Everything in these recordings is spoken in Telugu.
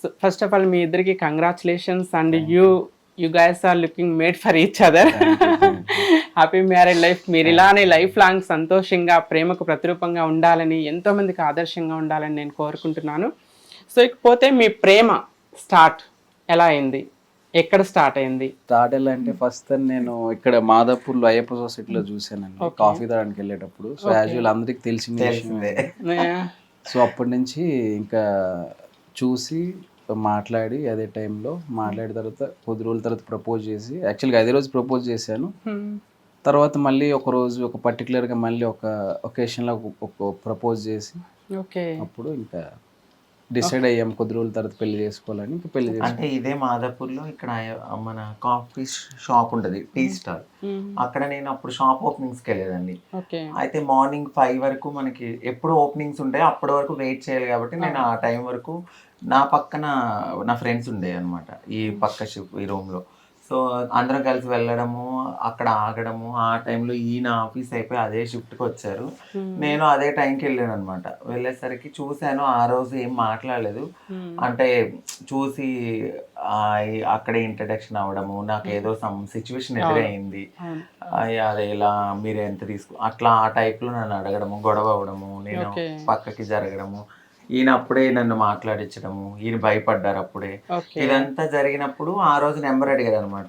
So first of all, మీ ఇద్దరికి congratulations and you guys are looking made for each other. Happy married life. మీరు ఇలానే లైఫ్ లాంగ్ సంతోషంగా ప్రేమకు ప్రతిరూపంగా ఉండాలని, ఎంతోమందికి ఆదర్శంగా ఉండాలని నేను కోరుకుంటున్నాను. సో ఇకపోతే మీ ప్రేమ స్టార్ట్ ఎలా అయింది, ఎక్కడ స్టార్ట్ అయింది? స్టార్ట్ ఎలా అంటే ఫస్ట్ నేను ఇక్కడ మాదాపూర్లో అయ్యప్ప సొసైటీలో చూసానండి, కాఫీ తాగడానికి వెళ్ళేటప్పుడు. సో యాజువల్ అందరికి తెలిసిందే. సో అప్పటి నుంచి ఇంకా చూసి మాట్లాడి, అదే టైంలో మాట్లాడిన తర్వాత కొద్ది రోజుల తర్వాత ప్రపోజ్ చేసి, యాక్చువల్గా అదే రోజు ప్రపోజ్ చేశాను. తర్వాత మళ్ళీ ఒక రోజు ఒక పర్టికులర్గా మళ్ళీ ఒక ఒకేషన్లో ఒక ప్రపోజ్ చేసి, అప్పుడు ఇంకా డిసైడ్ అయ్యాం కొద్ది రోజుల తర్వాత పెళ్లి చేసుకోవాలని. ఇంకా పెళ్లి చేసి అంటే ఇదే మాదాపూర్లో ఇక్కడ మన కాఫీ షాప్ ఉంటుంది, టీ స్టాల్. అక్కడ నేను అప్పుడు షాప్ ఓపెనింగ్స్కి వెళ్ళేదండి. అయితే మార్నింగ్ 5 వరకు మనకి ఎప్పుడు ఓపెనింగ్స్ ఉంటాయి, అప్పటి వరకు వెయిట్ చేయాలి. కాబట్టి నేను ఆ టైం వరకు నా పక్కన నా ఫ్రెండ్స్ ఉండే అనమాట, ఈ పక్క షిప్ ఈ రూమ్లో. సో అందరం కలిసి వెళ్ళడము, అక్కడ ఆగడము. ఆ టైంలో ఈయన ఆఫీస్ అయిపోయి అదే షిఫ్ట్కి వచ్చారు, నేను అదే టైంకి వెళ్ళాను అనమాట. వెళ్ళేసరికి చూశాను, ఆ రోజు ఏం మాట్లాడలేదు. అంటే చూసి అక్కడే ఇంట్రడక్షన్ అవ్వడము, నాకు ఏదో సమ్ సిచ్యువేషన్ ఎదురైంది, అదే ఇలా మీరు ఎంత అట్లా ఆ టైప్లో నన్ను అడగడము, గొడవ అవ్వడము, నేను పక్కకి జరగడము, ఈయన అప్పుడే నన్ను మాట్లాడించడము, ఈయన భయపడ్డారు అప్పుడే. ఇదంతా జరిగినప్పుడు ఆ రోజు నెంబర్ అడిగారు అనమాట.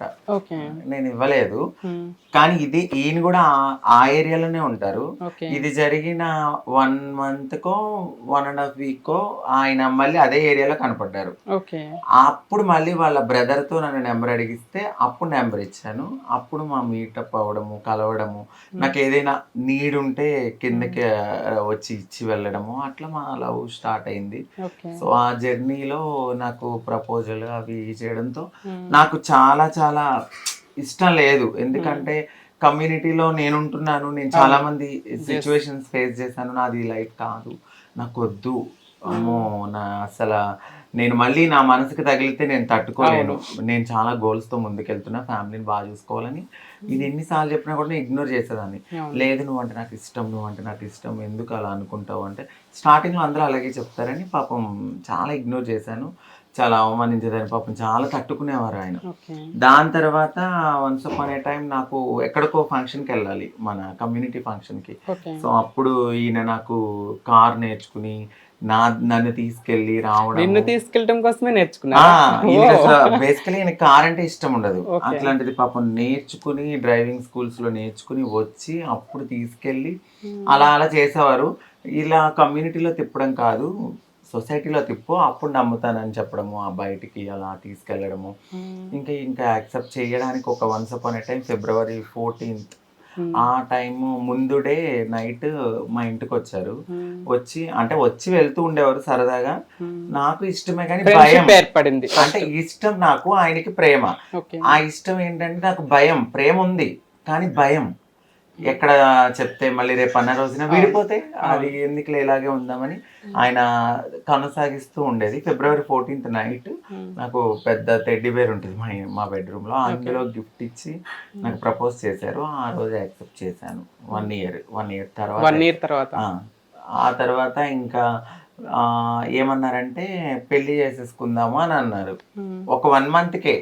నేను ఇవ్వలేదు. కానీ ఈయన కూడా ఆ ఏరియాలోనే ఉంటారు. ఇది జరిగిన 1 monthకో 1.5 weekకో ఆయన మళ్ళీ అదే ఏరియాలో కనపడ్డారు. అప్పుడు మళ్ళీ వాళ్ళ బ్రదర్తో నన్ను నెంబర్ అడిగిస్తే అప్పుడు నెంబర్ ఇచ్చాను. అప్పుడు మా మీటప్ అవ్వడము, కలవడము, నాకు ఏదైనా నీడ్ ఉంటే కిందకి వచ్చి ఇచ్చి వెళ్ళడము, అట్లా మా లవ్ స్టార్ట్ అయింది. సో ఆ జర్నీలో నాకు ప్రపోజల్ అవి చేయడంతో నాకు చాలా చాలా ఇష్టం లేదు. ఎందుకంటే కమ్యూనిటీలో నేనుంటున్నాను, నేను చాలా మంది సిచ్యువేషన్స్ ఫేస్ చేశాను. నాది లైఫ్ కాదు, నాకు వద్దు, అమ్మో నా అసలు నేను మళ్ళీ నా మనసుకి తగిలితే నేను తట్టుకోలేను. నేను చాలా గోల్స్తో ముందుకెళ్తున్నా, ఫ్యామిలీని బాగా చూసుకోవాలని. ఇది ఎన్నిసార్లు చెప్పినా కూడా నేను ఇగ్నోర్ చేసేదాన్ని. లేదు నువ్వు అంటే నాకు ఇష్టం, నువ్వు అంటే నాకు ఇష్టం, ఎందుకు అలా అనుకుంటావు అంటే స్టార్టింగ్లో అందరూ అలాగే చెప్తారని పాపం చాలా ఇగ్నోర్ చేశాను, చాలా అవమానించేదాన్ని. పాపం చాలా తట్టుకునేవారు ఆయన. దాని తర్వాత వన్స్ అపాన్ ఏ టైం నాకు ఎక్కడికో ఫంక్షన్కి వెళ్ళాలి, మన కమ్యూనిటీ ఫంక్షన్కి. సో అప్పుడు ఈయన నాకు కార్ నేర్చుకుని నన్ను తీసుకెళ్ళి రావడం, తీసుకెళ్ళడం కోసమే నేర్చుకున్నా. బేసికలీ ఈయన కార్ అంటే ఇష్టం ఉండదు. అట్లాంటిది పాపం నేర్చుకుని డ్రైవింగ్ స్కూల్స్ లో నేర్చుకుని వచ్చి అప్పుడు తీసుకెళ్ళి అలా అలా చేసేవారు. ఇలా కమ్యూనిటీలో తిప్పడం కాదు, సొసైటీలో తిప్పు, అప్పుడు నమ్ముతానని చెప్పడము, ఆ బయటికి అలా తీసుకెళ్ళడము. ఇంకా యాక్సెప్ట్ చేయడానికి ఒక వన్స్ అపాన్ ఏ టైం February 14th ఆ టైము ముందు డే నైట్ మా ఇంటికి వచ్చారు. వచ్చి వెళ్తూ ఉండేవారు సరదాగా. నాకు ఇష్టమే కానీ భయం ఏర్పడింది. అంటే ఇష్టం నాకు, ఆయనకి ప్రేమ. ఆ ఇష్టం ఏంటంటే నాకు భయం, ప్రేమ ఉంది కానీ భయం. ఎక్కడ చెప్తే మళ్ళీ రేపు అన్న రోజున విడిపోతే అది ఎందుకు ఇలాగే ఉందామని ఆయన కొనసాగిస్తూ ఉండేది. February 14th నైట్ నాకు పెద్ద టెడ్డీ బేర్ ఉంటుంది మా బెడ్రూమ్లో, అందులో గిఫ్ట్ ఇచ్చి నాకు ప్రపోజ్ చేశారు. ఆ రోజు యాక్సెప్ట్ చేశాను. 1 year తర్వాత ఆ తర్వాత ఇంకా ఏమన్నారంటే పెళ్లి చేసేసుకుందాము అని అన్నారు. ఒక 1 monthకే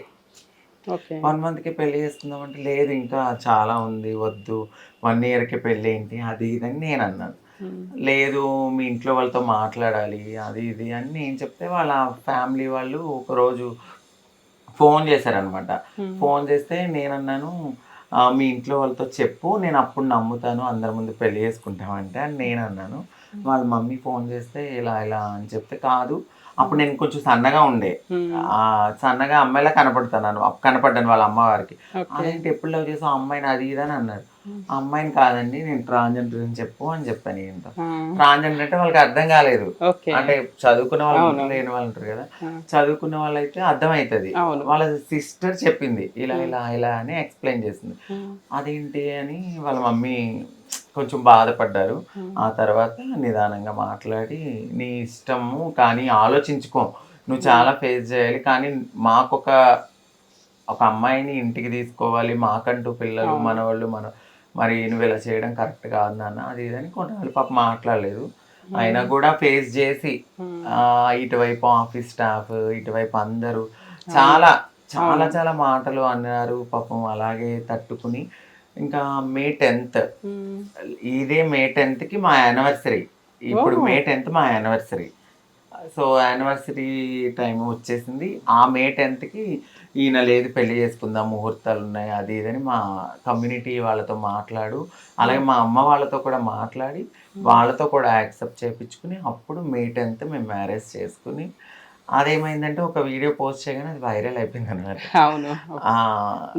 1 monthకే పెళ్లి చేసుకుందాం అంటే లేదు ఇంకా చాలా ఉంది, వద్దు, 1 yearకే పెళ్ళి ఏంటి అది ఇదని నేను అన్నాను. లేదు మీ ఇంట్లో వాళ్ళతో మాట్లాడాలి అది ఇది అని నేను చెప్తే వాళ్ళ ఫ్యామిలీ వాళ్ళు ఒకరోజు ఫోన్ చేశారనమాట. ఫోన్ చేస్తే నేనన్నాను మీ ఇంట్లో వాళ్ళతో చెప్పు, నేను అప్పుడు నమ్ముతాను, అందరి ముందు పెళ్లి చేసుకుంటామంటే అని నేను అన్నాను. వాళ్ళ మమ్మీ ఫోన్ చేస్తే ఇలా ఇలా అని చెప్తే కాదు, అప్పుడు నేను కొంచెం సన్నగా ఉండే, సన్నగా అమ్మాయిలా కనపడ్డాను వాళ్ళ అమ్మవారికి. అదేంటి ఎప్పుడు లవ్ చేసావు అమ్మాయిని అది ఇది అని అన్నారు. ఆ అమ్మాయిని కాదండి నేను ట్రాన్స్జెండర్ అని చెప్పు అని చెప్పాను. ఏంటో ట్రాన్స్జెండర్ అంటే వాళ్ళకి అర్థం కాలేదు. అంటే చదువుకున్న వాళ్ళు లేని వాళ్ళు ఉంటారు కదా, చదువుకున్న వాళ్ళు అయితే అర్థమవుతుంది. వాళ్ళ సిస్టర్ చెప్పింది ఇలా ఇలా ఇలా అని ఎక్స్ప్లెయిన్ చేసింది. అదేంటి అని వాళ్ళ మమ్మీ కొంచెం బాధపడ్డారు. ఆ తర్వాత నిదానంగా మాట్లాడి నీ ఇష్టము కానీ ఆలోచించుకో, నువ్వు చాలా ఫేస్ చేయాలి, కానీ మాకొక అమ్మాయిని ఇంటికి తీసుకోవాలి, మాకంటూ పిల్లలు మనవాళ్ళు మరి నువ్వు ఇలా చేయడం కరెక్ట్ కాదు నాన్న అది ఇదని కొంతమంది పాప మాట్లాడలేదు. అయినా కూడా ఫేస్ చేసి ఇటువైపు ఆఫీస్ స్టాఫ్, ఇటువైపు అందరూ చాలా చాలా చాలా మాటలు అన్నారు పాపం. అలాగే తట్టుకుని ఇంకా మే 10th, ఇదే మే 10th మా యానివర్సరీ. ఇప్పుడు మే 10th మా యానివర్సరీ. సో యానివర్సరీ టైం వచ్చేసింది. ఆ మే 10th ఈయన లేదు పెళ్లి చేసుకుందాం, ముహూర్తాలు ఉన్నాయి అది ఇదని మా కమ్యూనిటీ వాళ్ళతో మాట్లాడు, అలాగే మా అమ్మ వాళ్ళతో కూడా మాట్లాడి వాళ్ళతో కూడా యాక్సెప్ట్ చేయించుకుని అప్పుడు మే 10th మేము మ్యారేజ్ చేసుకుని, అదేమైందంటే ఒక వీడియో పోస్ట్ చేయగానే అది వైరల్ అయిపోయింది అనమాట. అవును,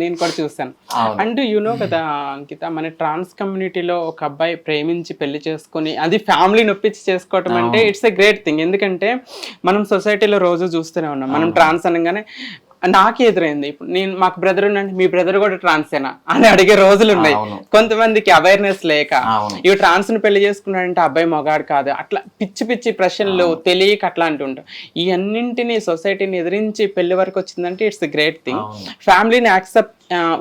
నేను కూడా చూసాను. అండ్ యూనో కదా అంకిత, మన ట్రాన్స్ కమ్యూనిటీలో ఒక అబ్బాయి ప్రేమించి పెళ్లి చేసుకుని అది ఫ్యామిలీ నొప్పించి చేసుకోవటం అంటే ఇట్స్ ఎ గ్రేట్ థింగ్. ఎందుకంటే మనం సొసైటీలో రోజు చూస్తూనే ఉన్నాం, మనం ట్రాన్స్ అనగానే నాకు ఎదురైంది. ఇప్పుడు నేను మాకు బ్రదర్ ఉన్నాడు, మీ బ్రదర్ కూడా ట్రాన్సేనా అని అడిగే రోజులు ఉన్నాయి. కొంతమందికి అవేర్నెస్ లేక ఇవి ట్రాన్స్ ని పెళ్లి చేసుకున్నాడంటే అబ్బాయి మొగాడు కాదు, అట్లా పిచ్చి పిచ్చి ప్రశ్నలు తెలియక అట్లా అంటుంటాం. ఈ అన్నింటినీ సొసైటీని ఎదిరించి పెళ్లి వరకు వచ్చిందంటే ఇట్స్ గ్రేట్ థింగ్. ఫ్యామిలీని యాక్సెప్ట్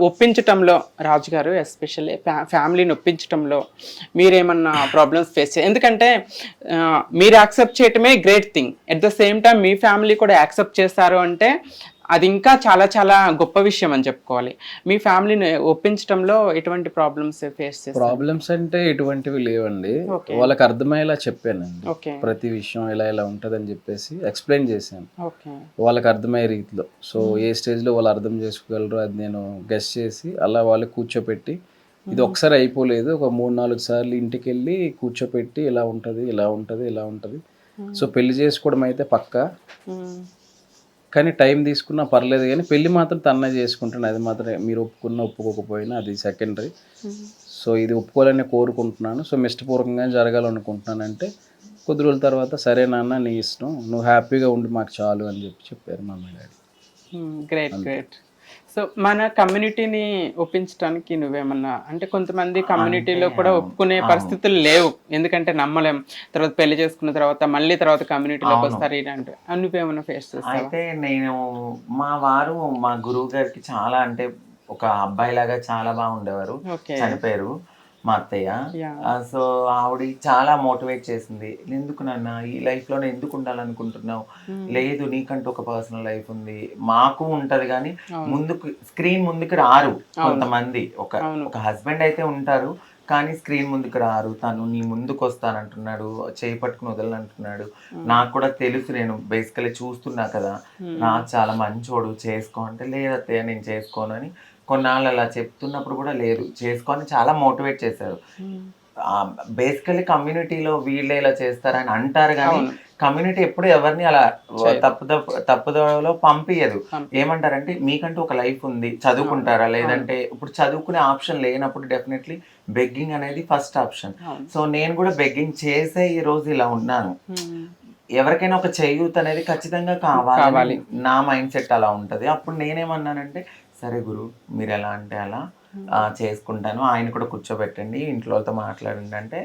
ఒప్పించటంలో రాజు గారు ఎస్పెషల్లీ ఫ్యామిలీని ఒప్పించటంలో మీరేమన్నా ప్రాబ్లమ్స్ ఫేస్ చేయాలి? ఎందుకంటే మీరు యాక్సెప్ట్ చేయటమే great thing, at the same time me family కూడా యాక్సెప్ట్ చేస్తారు అంటే అది ఇంకా చాలా చాలా గొప్ప విషయం అని చెప్పుకోవాలి. మీ ఫ్యామిలీని ఒప్పించడంలో ఎటువంటి ప్రాబ్లమ్స్ ఫేస్ చేస్తారు? ప్రాబ్లమ్స్ అంటే ఎటువంటివి లేవండి, వాళ్ళకి అర్థమయ్యేలా చెప్పానండి. ప్రతి విషయం ఇలా ఇలా ఉంటుందని చెప్పేసి ఎక్స్ప్లెయిన్ చేశాను వాళ్ళకి అర్థమయ్యే రీతిలో. సో ఏ స్టేజ్లో వాళ్ళు అర్థం చేసుకోగలరు అది నేను గెస్ చేసి అలా వాళ్ళు కూర్చోపెట్టి, ఇది ఒకసారి అయిపోలేదు, ఒక 3-4 సార్లు ఇంటికి వెళ్ళి కూర్చోపెట్టి ఇలా ఉంటుంది ఇలా ఉంటుంది ఇలా ఉంటుంది. సో పెళ్లి చేసుకోవడం అయితే పక్కా, కానీ టైం తీసుకున్నా పర్లేదు, కానీ పెళ్ళి మాత్రం తన్నే చేసుకుంటాను. అది మాత్రం మీరు ఒప్పుకున్నా ఒప్పుకోకపోయినా అది సెకండరీ. సో ఇది ఒప్పుకోవాలని కోరుకుంటున్నాను. సో ఇష్టపూర్వకంగా జరగాలనుకుంటున్నానంటే కొద్ది రోజుల తర్వాత సరే నాన్న నీ ఇష్టం, నువ్వు హ్యాపీగా ఉండి మాకు చాలు అని చెప్పారు mummy daddy. Great great. So మన కమ్యూనిటీని ఒప్పించడానికి నువ్వేమన్నా అంటే, కొంతమంది కమ్యూనిటీలో కూడా ఒప్పుకునే పరిస్థితులు లేవు, ఎందుకంటే నమ్మలేం, తర్వాత పెళ్లి చేసుకున్న తర్వాత మళ్ళీ తర్వాత కమ్యూనిటీలోకి వస్తారు ఇలాంటి, నువ్వేమన్నా ఫేస్ చేస్తావా? అయితే నేను మా వారు మా గురువు గారికి చాలా అంటే ఒక అబ్బాయి లాగా చాలా బాగుండేవారు, చనిపోయారు మా అత్తయ్య. సో ఆవిడ చాలా మోటివేట్ చేసింది, ఎందుకు నాన్న ఈ లైఫ్ లోనే ఎందుకు ఉండాలనుకుంటున్నావు, లేదు నీకంటూ ఒక పర్సనల్ లైఫ్ ఉంది, మాకు ఉంటది, కానీ ముందుకు స్క్రీన్ ముందుకు రారు కొంతమంది. ఒక హస్బెండ్ అయితే ఉంటారు కానీ స్క్రీన్ ముందుకు రారు, తను నీ ముందుకు వస్తానంటున్నాడు, చేయి పట్టుకుని వదలంటున్నాడు. నాకు కూడా తెలుసు, నేను బేసికలీ చూస్తున్నా కదా, నాకు చాలా మంచోడు చేసుకో అంటే, లేదత్తయ్య నేను చేసుకోను అని కొన్నాళ్ళు అలా చెప్తున్నప్పుడు కూడా లేదు చేసుకొని చాలా మోటివేట్ చేశారు. బేసికలీ కమ్యూనిటీలో వీళ్ళే ఇలా చేస్తారని అంటారు, కానీ కమ్యూనిటీ ఎప్పుడు ఎవరిని అలా తప్పుదోవలో పంపించదు. ఏమంటారంటే మీకంటూ ఒక లైఫ్ ఉంది, చదువుకుంటారా, లేదంటే ఇప్పుడు చదువుకునే ఆప్షన్ లేనప్పుడు డెఫినెట్లీ బెగ్గింగ్ అనేది ఫస్ట్ ఆప్షన్. సో నేను కూడా బెగ్గింగ్ చేసే ఈ రోజు ఇలా ఉన్నాను. ఎవరికైనా ఒక చేయూత్ అనేది ఖచ్చితంగా కావాలి, నా మైండ్ సెట్ అలా ఉంటది. అప్పుడు నేనేమన్నానంటే, సరే గురు మీరు ఎలా అంటే అలా చేసుకుంటాను, ఆయన కూడా కూర్చోబెట్టండి, ఇంట్లోతో మాట్లాడండి అంటే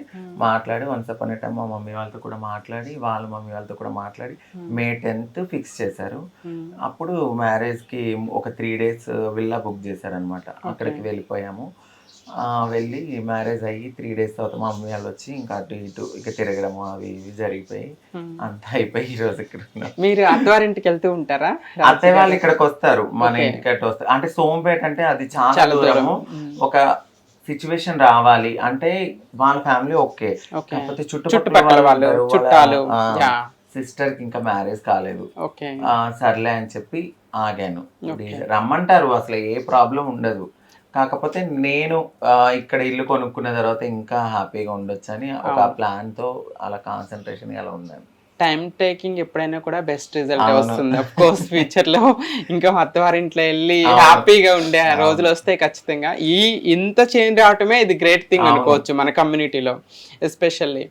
మాట్లాడి వన్స్ అపాన్ ఎ టైం మా మమ్మీ వాళ్ళతో కూడా మాట్లాడి, వాళ్ళ మమ్మీ వాళ్ళతో కూడా మాట్లాడి మే 10th ఫిక్స్ చేశారు. అప్పుడు మ్యారేజ్కి ఒక 3 days విల్లా బుక్ చేశారనమాట. అక్కడికి వెళ్ళిపోయాము. వెళ్ళి మ్యారేజ్ అయ్యి 3 days తర్వాత మా మమ్మీ వాళ్ళు వచ్చి ఇంకా అటు ఇటు ఇక తిరగడం అవి ఇవి జరిగిపోయి అంతా అయిపోయి ఈ రోజు ఇక్కడ మీరు అత్తవారింటికి వెళ్తూ ఉంటారా? అత్తయ్య వాళ్ళు ఇక్కడికి వస్తారు, మన ఇంటికి అటు వస్తారు. అంటే సోంపేట అంటే అది చాలా దూరము, ఒక సిచ్యువేషన్ రావాలి అంటే వాళ్ళ ఫ్యామిలీ ఓకే, కాకపోతే చుట్టుపక్కల వాళ్ళు చుట్టాలు, సిస్టర్ కి ఇంకా మ్యారేజ్ కాలేదు, సర్లే అని చెప్పి ఆగాను. రమ్మంటారు, అసలు ఏ ప్రాబ్లం ఉండదు, కాకపోతే నేను ఇక్కడ ఇల్లు కొనుక్కున్న తర్వాత ఇంకా హ్యాపీగా ఉండొచ్చు అని ఒక ప్లాన్ తో అలా కాన్సన్ట్రేషన్ అలా ఉన్నాను. టైం టేకింగ్ ఎప్పుడైనా కూడా బెస్ట్ రిజల్ట్ వస్తుంది. అఫ్ కోర్స్ ఫ్యూచర్ లో ఇంకా అత్తవారింట్లో వెళ్ళి హ్యాపీగా ఉండే రోజులు వస్తాయి ఖచ్చితంగా. ఇంత చేంజ్ రావటమే ఇది గ్రేట్ థింగ్ అనుకోవచ్చు మన కమ్యూనిటీలో ఎస్పెషల్లీ.